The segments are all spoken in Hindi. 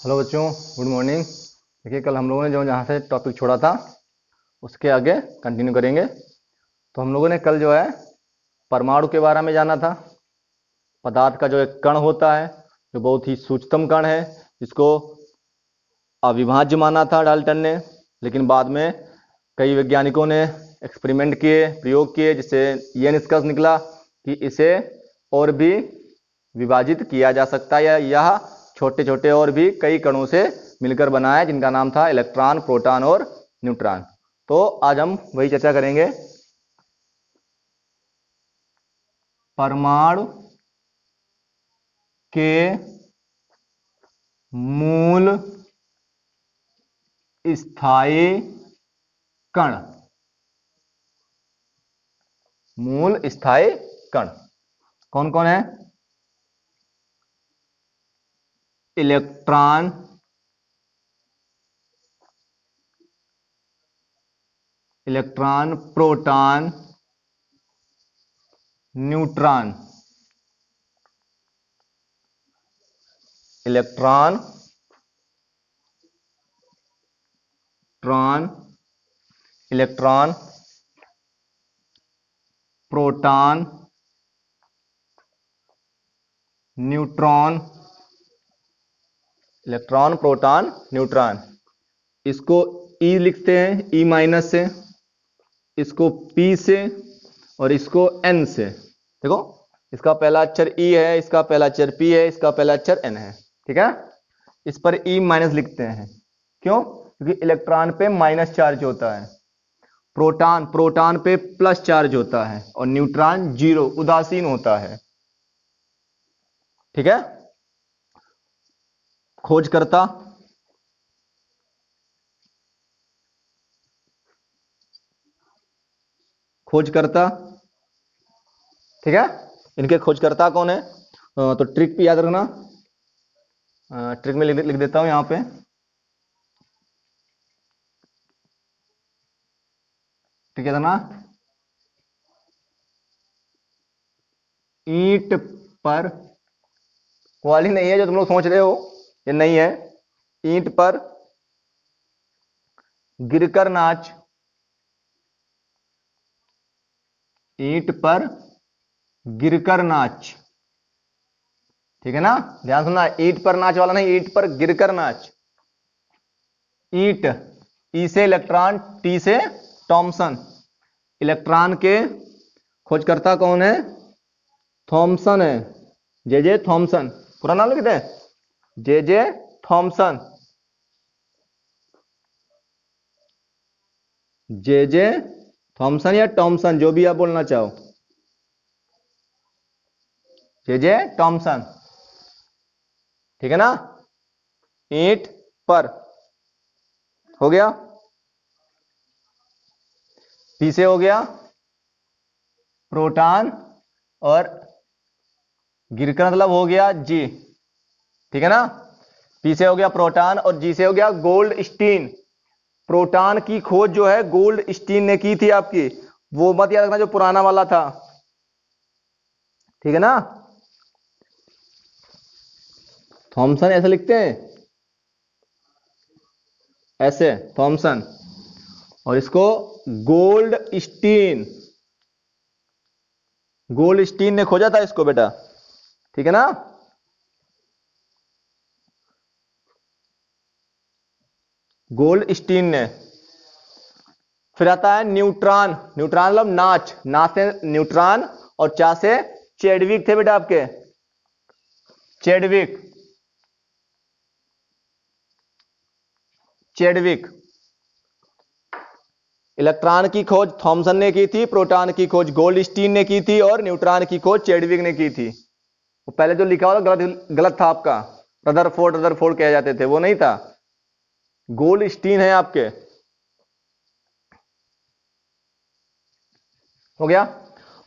हेलो बच्चों, गुड मॉर्निंग। देखिए, कल हम लोगों ने जो जहाँ से टॉपिक छोड़ा था उसके आगे कंटिन्यू करेंगे। तो हम लोगों ने कल जो है परमाणु के बारे में जाना था। पदार्थ का जो एक कण होता है, जो बहुत ही सूक्ष्म कण है, जिसको अविभाज्य माना था डाल्टन ने, लेकिन बाद में कई वैज्ञानिकों ने एक्सपेरिमेंट किए, प्रयोग किए, जिससे यह निष्कर्ष निकला कि इसे और भी विभाजित किया जा सकता है, या यह छोटे छोटे और भी कई कणों से मिलकर बना है, जिनका नाम था इलेक्ट्रॉन, प्रोटॉन और न्यूट्रॉन। तो आज हम वही चर्चा करेंगे। परमाणु के मूल स्थायी कण। मूल स्थायी कण कौन कौन है? Electron, proton, neutron. Electron, proton, neutron. Electron, proton, neutron. इसको ई लिखते हैं, ई माइनस से, इसको पी से, और इसको एन से। देखो, इसका पहला अक्षर ई है, इसका पहला अक्षर पी है, इसका पहला अक्षर एन है। ठीक है, इस पर ई माइनस लिखते हैं। क्यों? क्योंकि इलेक्ट्रॉन पे माइनस चार्ज होता है, प्रोटॉन पे प्लस चार्ज होता है, और न्यूट्रॉन जीरो, उदासीन होता है। ठीक है। खोजकर्ता, ठीक है, इनके खोजकर्ता कौन है? तो ट्रिक भी याद रखना। ट्रिक में लिख देता हूं यहां पे। ठीक है ना, ईंट पर, वाली नहीं है जो तुम लोग सोच रहे हो, ये नहीं है। ईंट पर गिरकर नाच। ईंट पर गिरकर नाच। ठीक है ना, ध्यान सुनना, ईंट पर नाच वाला नहीं, ईंट पर गिरकर नाच। ईंट, ई से इलेक्ट्रॉन, टी से थॉमसन। इलेक्ट्रॉन के खोजकर्ता कौन है? थॉमसन है, जे थॉमसन। पूरा नाम लिखते हैं, जे थॉमसन। जे थॉमसन या टॉमसन, जो भी आप बोलना चाहो, जे टॉमसन। ठीक है ना, ईंट पर हो गया, पी से हो गया प्रोटॉन, और गिरकर मतलब हो गया जी। ठीक है ना, पी से हो गया प्रोटॉन और जी से हो गया गोल्ड स्टीन। प्रोटॉन की खोज जो है गोल्ड स्टीन ने की थी आपकी, वो मत याद रखना जो पुराना वाला था। ठीक है ना, थॉमसन ऐसे लिखते हैं, ऐसे थॉमसन, और इसको गोल्ड स्टीन ने खोजा था इसको बेटा। ठीक है ना, गोल्ड स्टीन ने। फिर आता है न्यूट्रॉन। मतलब नाच, ना से न्यूट्रॉन और चा से चैडविक थे बेटा आपके, चैडविक। इलेक्ट्रॉन की खोज थॉमसन ने की थी, प्रोटॉन की खोज गोल्ड स्टीन ने की थी, और न्यूट्रॉन की खोज चैडविक ने की थी। वो पहले जो लिखा हुआ गलत था आपका, रदरफोर्ड कहे जाते थे, वो नहीं था, गोल्ड स्टीन है आपके। हो गया।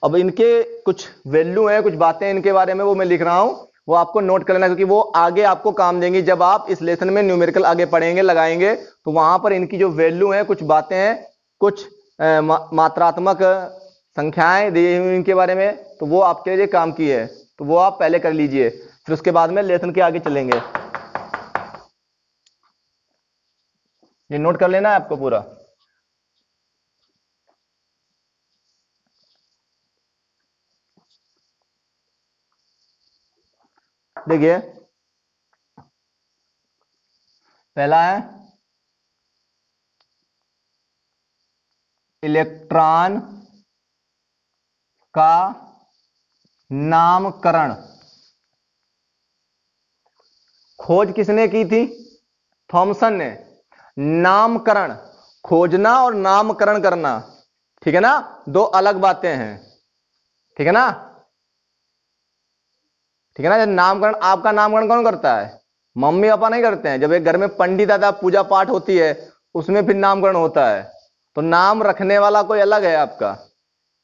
अब इनके कुछ वैल्यू है, कुछ बातें इनके बारे में वो मैं लिख रहा हूं, वो आपको नोट कर लेना, क्योंकि वो आगे आपको काम देंगी। जब आप इस लेसन में न्यूमेरिकल आगे पढ़ेंगे, लगाएंगे, तो वहां पर इनकी जो वैल्यू है, कुछ बातें हैं, कुछ मात्रात्मक संख्याएं दी हुई इनके बारे में, तो वो आपके लिए काम की है, तो वो आप पहले कर लीजिए, फिर उसके बाद में लेसन के आगे चलेंगे। ये नोट कर लेना है आपको पूरा। देखिए पहला है इलेक्ट्रॉन का नामकरण। खोज किसने की थी? थॉमसन ने। नामकरण, खोजना और नामकरण करना, ठीक है ना, दो अलग बातें हैं, ठीक है ना, ठीक है ना। जब नामकरण, आपका नामकरण कौन करता है? मम्मी पापा नहीं करते हैं। जब एक घर में पंडित आता, पूजा पाठ होती है, उसमें फिर नामकरण होता है। तो नाम रखने वाला कोई अलग है आपका।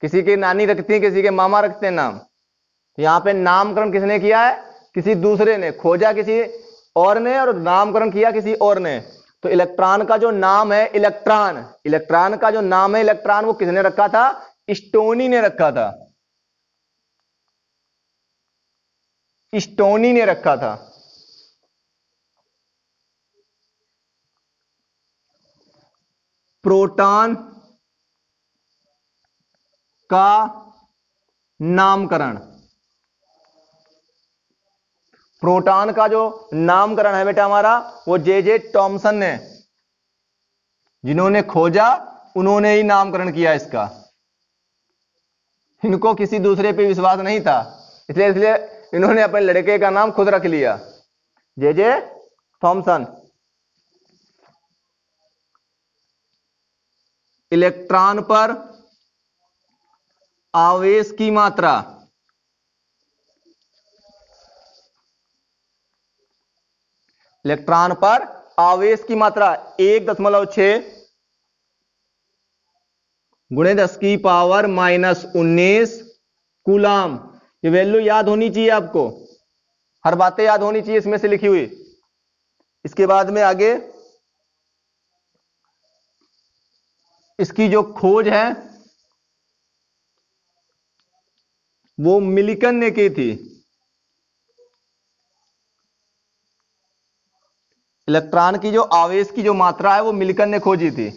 किसी की नानी रखती है, किसी के मामा रखते हैं नाम। यहां पे नामकरण किसने किया है? किसी दूसरे ने। खोजा किसी और ने और नामकरण किया किसी और ने। तो इलेक्ट्रॉन का जो नाम है, इलेक्ट्रॉन, इलेक्ट्रॉन का जो नाम है इलेक्ट्रॉन, वो किसने रखा था? स्टोनी ने रखा था। स्टोनी ने रखा था। प्रोटॉन का नामकरण, प्रोटॉन का जो नामकरण है बेटा हमारा, वो जे टॉमसन ने, जिन्होंने खोजा उन्होंने ही नामकरण किया इसका। इनको किसी दूसरे पे विश्वास नहीं था, इसलिए इसलिए इन्होंने अपने लड़के का नाम खुद रख लिया, जे थॉमसन। इलेक्ट्रॉन पर आवेश की मात्रा, इलेक्ट्रॉन पर आवेश की मात्रा 1.6 गुणे 10⁻⁻19 कूलाम। ये वैल्यू याद होनी चाहिए आपको, हर बातें याद होनी चाहिए इसमें से लिखी हुई। इसके बाद में आगे इसकी जो खोज है वो मिलिकन ने की थी। इलेक्ट्रॉन की जो आवेश की जो मात्रा है वो मिलिकन ने खोजी थी।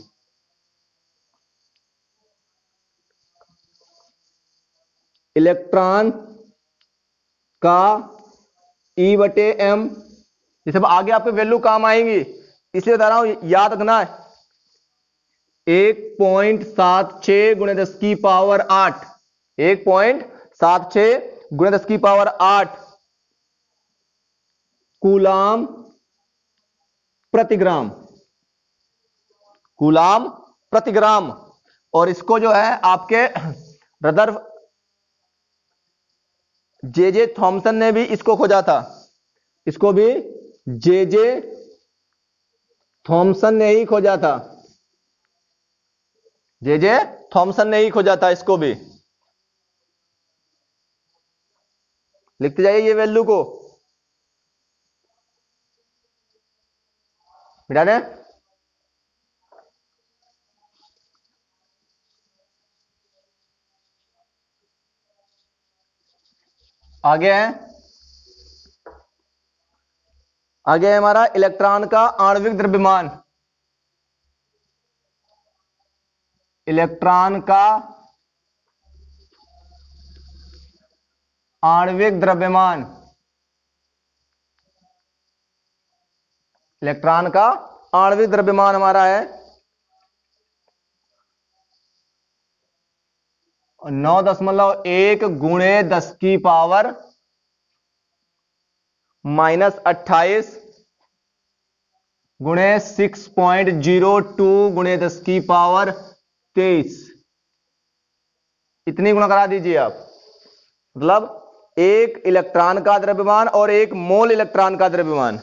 इलेक्ट्रॉन का E/m, ये सब आगे आपके वैल्यू काम आएंगी, इसलिए बता रहा हूं, याद रखना है। 1.76 गुणे 10⁸, 1.76 गुणे 10⁸ कूलाम प्रतिग्राम, कूलाम प्रतिग्राम। और इसको जो है आपके रदर जे थॉमसन ने भी इसको खोजा था, इसको भी जे थॉमसन ने ही खोजा था, जे थॉमसन ने ही खोजा था इसको भी। लिखते जाइए ये वैल्यू को, मिटा दें। आगे है, आगे है हमारा इलेक्ट्रॉन का आणविक द्रव्यमान। इलेक्ट्रॉन का आणविक द्रव्यमान, इलेक्ट्रॉन का आणविक द्रव्यमान हमारा है 9.1 गुणे 10⁻⁻28 गुणे 6.02 गुणे 10⁻23। इतनी गुणा करा दीजिए आप। मतलब एक इलेक्ट्रॉन का द्रव्यमान और एक मोल इलेक्ट्रॉन का द्रव्यमान,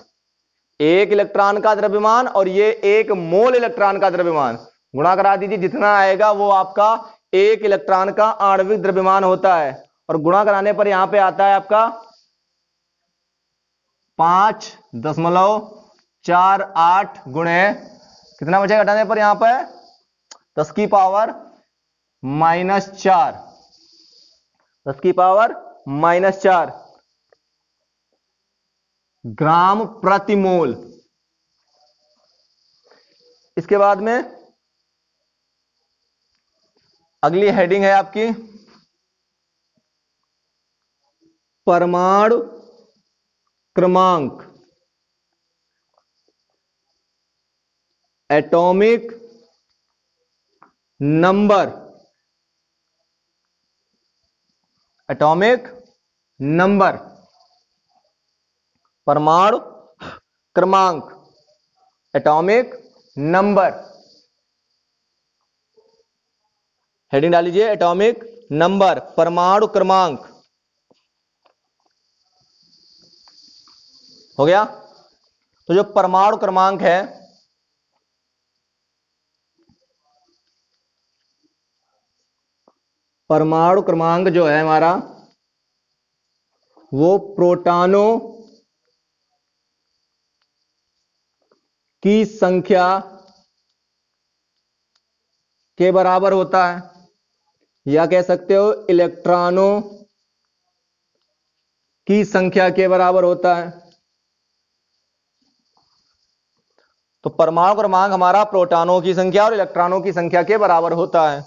एक इलेक्ट्रॉन का द्रव्यमान और ये एक मोल इलेक्ट्रॉन का द्रव्यमान, गुणा करा दीजिए। जितना आएगा वो आपका एक इलेक्ट्रॉन का आणविक द्रव्यमान होता है। और गुणा कराने पर यहां पे आता है आपका 5.48 गुणे, कितना बचेगा घटाने पर यहां पर 10⁻⁻4, 10⁻⁻4 ग्राम प्रति मोल। इसके बाद में अगली हेडिंग है आपकी परमाणु क्रमांक, एटॉमिक नंबर, एटॉमिक नंबर, परमाणु क्रमांक, एटॉमिक नंबर। हेडिंग डाल लीजिए एटॉमिक नंबर, परमाणु क्रमांक। हो गया। तो जो परमाणु क्रमांक है, परमाणु क्रमांक जो है हमारा, वो प्रोटॉनों की संख्या के बराबर होता है, या कह सकते हो इलेक्ट्रॉनों की संख्या के बराबर होता है। तो परमाणु क्रमांक हमारा प्रोटॉनों की संख्या और इलेक्ट्रॉनों की संख्या के बराबर होता है।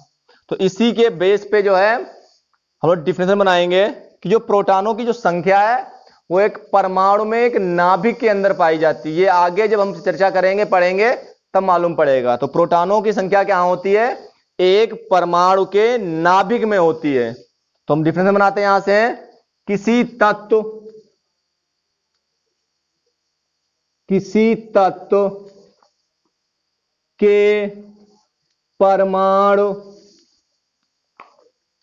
तो इसी के बेस पे जो है हम लोग डिफिनेशन बनाएंगे कि जो प्रोटॉनों की जो संख्या है वो एक परमाणु में, एक नाभिक के अंदर पाई जाती है। ये आगे जब हम चर्चा करेंगे, पढ़ेंगे, तब मालूम पड़ेगा। तो प्रोटॉनों की संख्या क्या होती है? एक परमाणु के नाभिक में होती है। तो हम डिफिनेशन बनाते हैं यहां से, किसी तत्व के परमाणु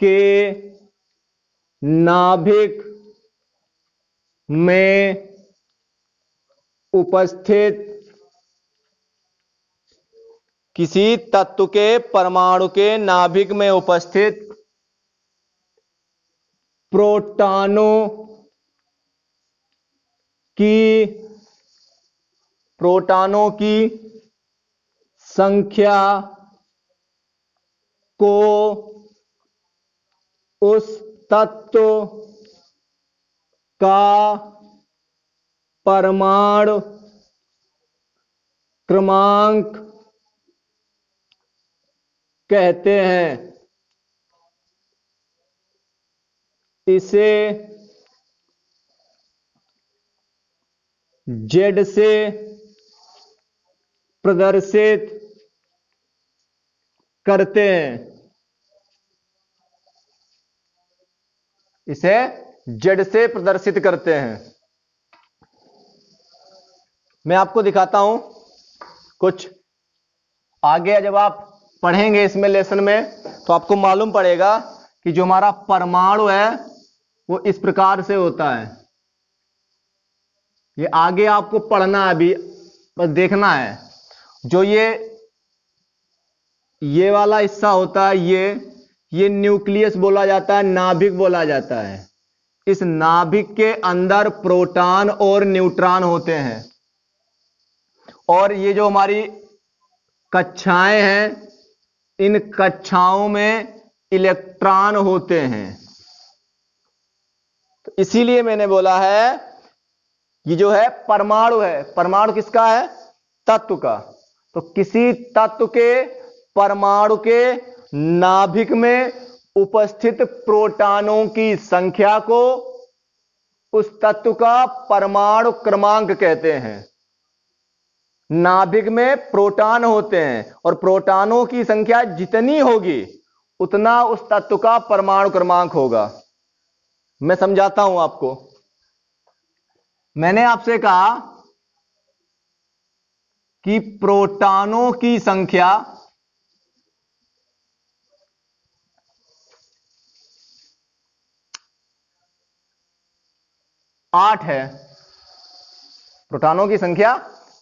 के नाभिक में उपस्थित, किसी तत्व के परमाणु के नाभिक में उपस्थित प्रोटॉनों की संख्या को उस तत्व का परमाणु क्रमांक कहते हैं। इसे Z से प्रदर्शित करते हैं। इसे Z से प्रदर्शित करते हैं। मैं आपको दिखाता हूं कुछ आगे, जब आप पढ़ेंगे इसमें लेसन में, तो आपको मालूम पड़ेगा कि जो हमारा परमाणु है वो इस प्रकार से होता है। ये आगे आपको पढ़ना है, अभी बस देखना है। जो ये वाला हिस्सा होता है, ये न्यूक्लियस बोला जाता है, नाभिक बोला जाता है। इस नाभिक के अंदर प्रोटॉन और न्यूट्रॉन होते हैं, और ये जो हमारी कक्षाएं हैं, इन कक्षाओं में इलेक्ट्रॉन होते हैं। तो इसीलिए मैंने बोला है ये जो है परमाणु है। परमाणु किसका है? तत्व का। तो किसी तत्व के परमाणु के नाभिक में उपस्थित प्रोटॉनों की संख्या को उस तत्व का परमाणु क्रमांक कहते हैं। नाभिक में प्रोटॉन होते हैं, और प्रोटॉनों की संख्या जितनी होगी उतना उस तत्व का परमाणु क्रमांक होगा। मैं समझाता हूं आपको। मैंने आपसे कहा कि प्रोटॉनों की संख्या 8 है। प्रोटॉनों की संख्या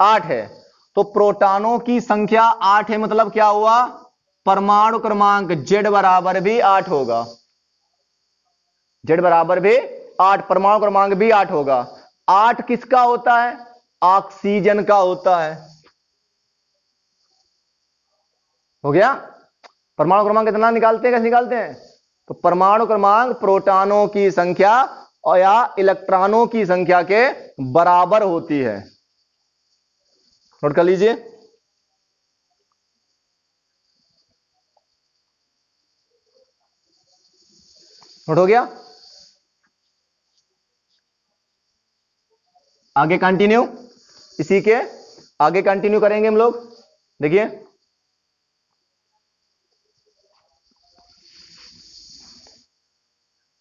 8 है। तो प्रोटॉनों की संख्या 8 है, मतलब क्या हुआ? परमाणु क्रमांक Z बराबर भी 8 होगा। Z बराबर भी 8, परमाणु क्रमांक भी 8 होगा। 8 किसका होता है? ऑक्सीजन का होता है। हो गया? परमाणु क्रमांक कितना निकालते हैं, कैसे निकालते हैं? तो परमाणु क्रमांक प्रोटॉनों की संख्या और या इलेक्ट्रॉनों की संख्या के बराबर होती है। नोट कर लीजिए। नोट हो गया? आगे कंटिन्यू, इसी के आगे कंटिन्यू करेंगे हम लोग। देखिए,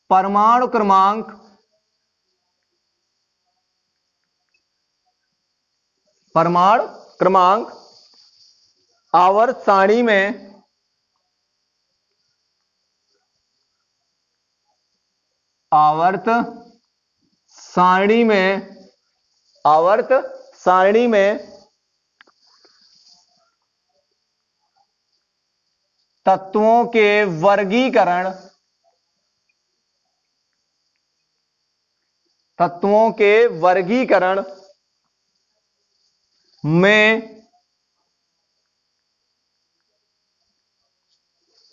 परमाणु क्रमांक आवर्त सारणी में आवर्त सारणी में तत्वों के वर्गीकरण में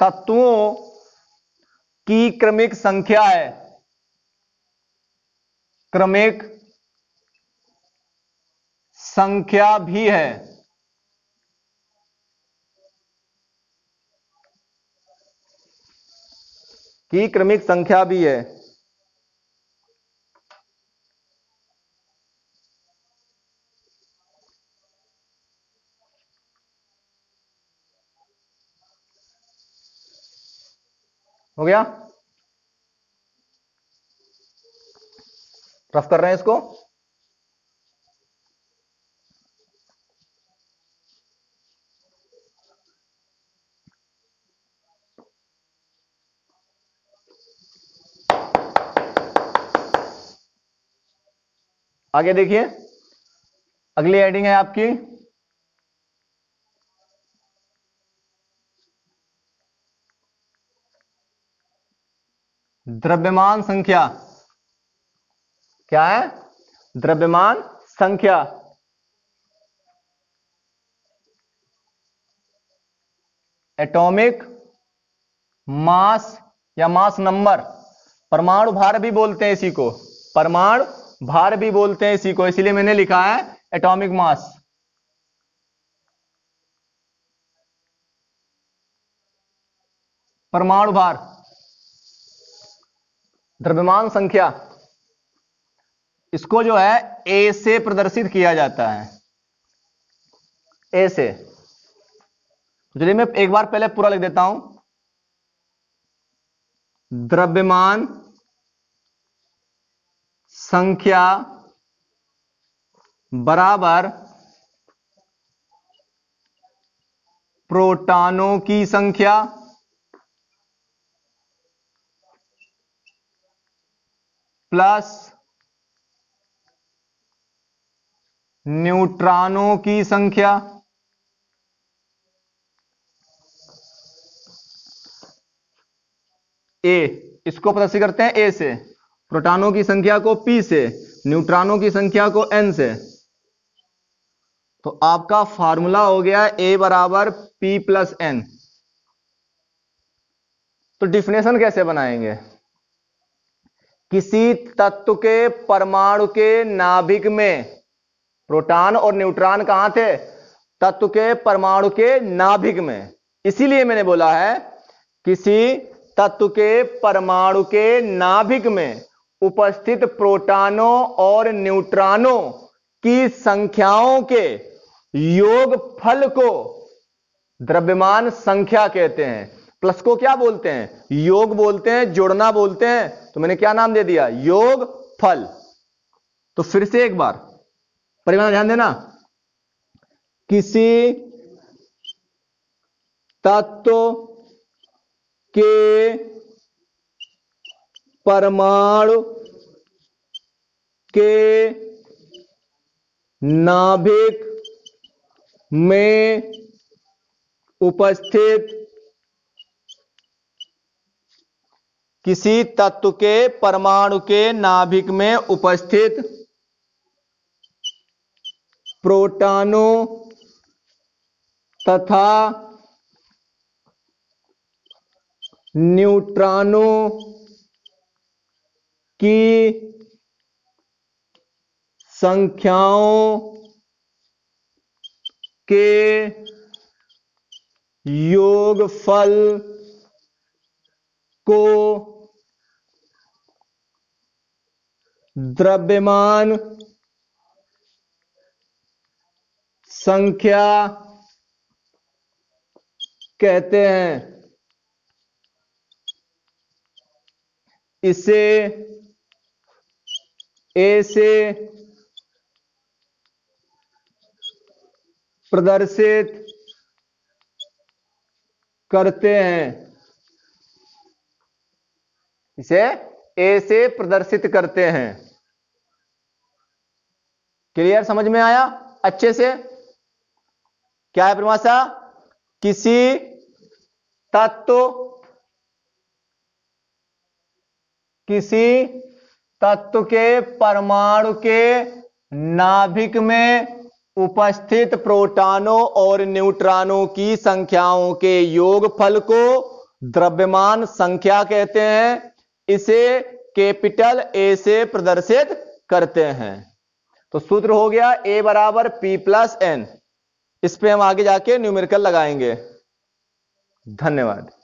तत्वों की क्रमिक संख्या है। क्रमिक संख्या भी है। क्रमिक संख्या भी है। हो गया? रफ कर रहे हैं इसको। आगे देखिए, अगली हेडिंग है आपकी द्रव्यमान संख्या। क्या है? द्रव्यमान संख्या। एटॉमिक मास या मास नंबर, परमाणु भार भी बोलते हैं इसी को, परमाणु भार भी बोलते हैं इसी को, इसलिए मैंने लिखा है एटॉमिक मास। परमाणु भार, द्रव्यमान संख्या, इसको जो है ए से प्रदर्शित किया जाता है, ए से। चलिए मैं एक बार पहले पूरा लिख देता हूं। द्रव्यमान संख्या बराबर प्रोटॉनों की संख्या प्लस न्यूट्रॉनों की संख्या ए। इसको प्रदर्शित करते हैं ए से, प्रोटॉनों की संख्या को पी से, न्यूट्रॉनों की संख्या को एन से। तो आपका फार्मूला हो गया ए बराबर पी प्लस एन। तो डिफिनेशन कैसे बनाएंगे? किसी तत्व के परमाणु के नाभिक में प्रोटॉन और न्यूट्रॉन कहां थे? तत्व के परमाणु के नाभिक में। इसीलिए मैंने बोला है किसी तत्व के परमाणु के नाभिक में उपस्थित प्रोटॉनों और न्यूट्रॉनों की संख्याओं के योगफल को द्रव्यमान संख्या कहते हैं। प्लस को क्या बोलते हैं? योग बोलते हैं, जोड़ना बोलते हैं। तो मैंने क्या नाम दे दिया? योगफल। तो फिर से एक बार परिमाण ध्यान देना। किसी तत्व के परमाणु के नाभिक में उपस्थित किसी तत्व के परमाणु के नाभिक में उपस्थित प्रोटॉनों तथा न्यूट्रॉनों की संख्याओं के योगफल को द्रव्यमान संख्या कहते हैं। इसे ए से प्रदर्शित करते हैं। इसे ए से प्रदर्शित करते हैं। क्लियर, समझ में आया अच्छे से? क्या है परिभाषा? किसी तत्व के परमाणु के नाभिक में उपस्थित प्रोटॉनों और न्यूट्रॉनों की संख्याओं के योगफल को द्रव्यमान संख्या कहते हैं। इसे कैपिटल ए से प्रदर्शित करते हैं। तो सूत्र हो गया A बराबर P+N। इस पे हम आगे जाके न्यूमेरिकल लगाएंगे। धन्यवाद।